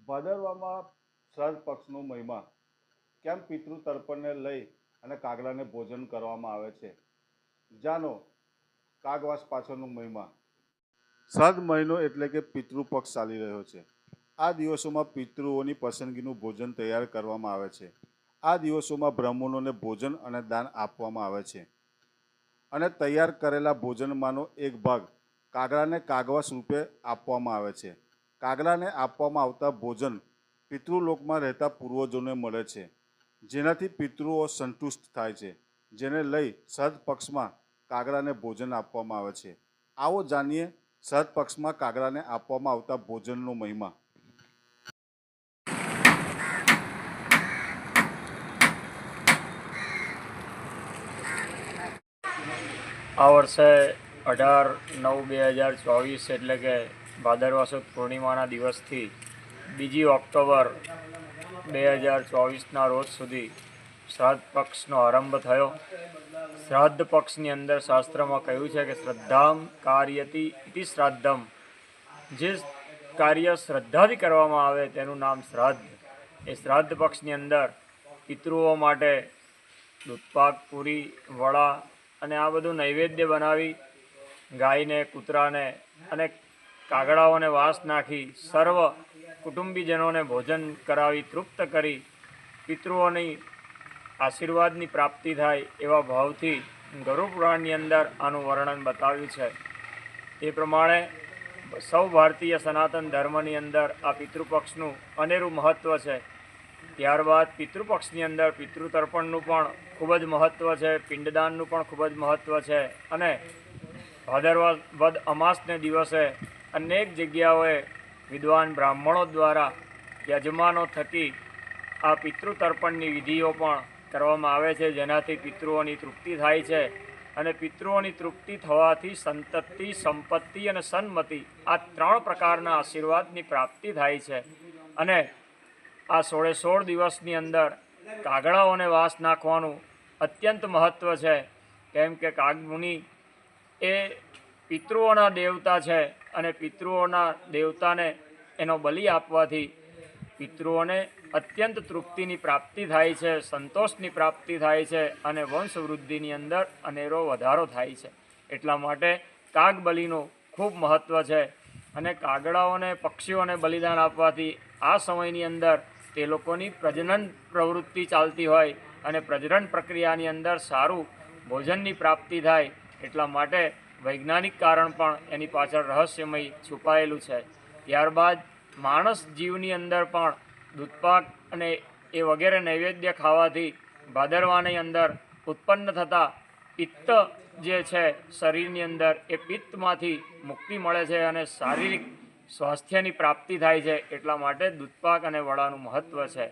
ભાદરવામાં શ્રાદ્ધ પક્ષનો મહિમા કેમ પિતૃ તર્પણને લઈ અને કાગડાને ભોજન કરવામાં આવે છે, જાણો કાગવાસ પાછળનો મહિમા। શ્રાદ્ધ મહિનો એટલે કે પિતૃ પક્ષ ચાલી રહ્યો છે। આ દિવસોમાં પિતૃઓની પસંદગીનું ભોજન તૈયાર કરવામાં આવે છે। આ દિવસોમાં બ્રાહ્મણોને ભોજન અને દાન આપવામાં આવે છે અને તૈયાર કરેલા ભોજનમાંનો એક ભાગ કાગડાને કાગવાસ રૂપે આપવામાં આવે છે। કાગડાને આપવામાં આવતા ભોજન પિતૃલોકમાં રહેતા પૂર્વજોને મળે છે, જેનાથી પિતૃઓ સંતુષ્ટ થાય છે, જેને લઈ શ્રાદ્ધ પક્ષમાં કાગડાને ભોજન આપવામાં આવે છે। આવો જાણીએ શ્રાદ્ધ પક્ષમાં કાગડાને આપવામાં આવતા ભોજનનો મહિમા। આ વર્ષે 18/9/2024 એટલે કે ભાદરવા સુદ પૂર્ણિમાના દિવસથી 2 ઓક્ટોબર 2024ના રોજ સુધી શ્રાદ્ધ પક્ષનો આરંભ થયો। શ્રાદ્ધ પક્ષની અંદર શાસ્ત્રમાં કહ્યું છે કે શ્રદ્ધામ કાર્યતિ ઇતિ શ્રાદ્ધમ, જે કાર્ય શ્રદ્ધાથી કરવામાં આવે તેનું નામ શ્રાદ્ધ। એ શ્રાદ્ધ પક્ષની અંદર પિતૃઓ માટે દૂધપાક, પૂરી, વડા અને આ બધું નૈવેદ્ય બનાવી ગાયને, કૂતરાને અને કાગડાઓને વાસ નાખી સર્વ કુટુંબીજનોને ભોજન કરાવી તૃપ્ત કરી પિતૃઓની આશીર્વાદની પ્રાપ્તિ થાય એવા ભાવથી ગરુડ પુરાણની અંદર આનું વર્ણન બતાવ્યું છે। એ પ્રમાણે સૌ ભારતીય સનાતન ધર્મની અંદર આ પિતૃપક્ષનું અનેરું મહત્ત્વ છે। ત્યારબાદ પિતૃપક્ષની અંદર પિતૃતર્પણનું પણ ખૂબ જ મહત્ત્વ છે, પિંડદાનનું પણ ખૂબ જ મહત્ત્વ છે અને ભાદરવા વદ અમાસને દિવસે અનેક જગ્યાઓએ વિદ્વાન બ્રાહ્મણો દ્વારા યજમાનો થકી આ પિતૃતર્પણની વિધિઓ પણ કરવામાં આવે છે, જેનાથી પિતૃઓની તૃપ્તિ થાય છે અને પિતૃઓની તૃપ્તિ થવાથી સંતતિ, સંપત્તિ અને સન્મતિ આ 3 પ્રકારના આશીર્વાદની પ્રાપ્તિ થાય છે। અને આ 16 દિવસની અંદર કાગડાઓને વાસ નાખવાનું અત્યંત મહત્ત્વ છે, કેમ કે કાગમુનિ એ પિતૃઓના દેવતા છે અને પિતૃઓના દેવતાને એનો બલિ આપવાથી પિતૃઓને અત્યંત તૃપ્તિની પ્રાપ્તિ થાય છે, સંતોષની પ્રાપ્તિ થાય છે અને વંશવૃદ્ધિની અંદર અનેરો વધારો થાય છે। એટલા માટે કાગ બલિનું ખૂબ મહત્ત્વ છે અને કાગડાઓને, પક્ષીઓને બલિદાન આપવાથી આ સમયની અંદર તે લોકોની પ્રજનન પ્રવૃત્તિ ચાલતી હોય અને પ્રજનન પ્રક્રિયાની અંદર સારું ભોજનની પ્રાપ્તિ થાય। એટલા માટે વૈજ્ઞાનિક કારણ પણ એની પાછળ રહસ્યમય છુપાયેલું છે। ત્યારબાદ માણસ જીવની અંદર પણ દૂધપાક અને એ વગેરે નૈવેદ્ય ખાવાથી ભાદરવાની અંદર ઉત્પન્ન થતા પિત્ત જે છે શરીરની અંદર એ પિત્તમાંથી મુક્તિ મળે છે અને શારીરિક સ્વાસ્થ્યની પ્રાપ્તિ થાય છે। એટલા માટે દૂધપાક અને વડાનું મહત્ત્વ છે।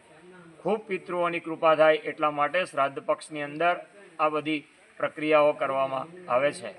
ખૂબ પિતૃઓની કૃપા થાય એટલા માટે શ્રાદ્ધ પક્ષની અંદર આ બધી પ્રક્રિયાઓ કરવામાં આવે છે।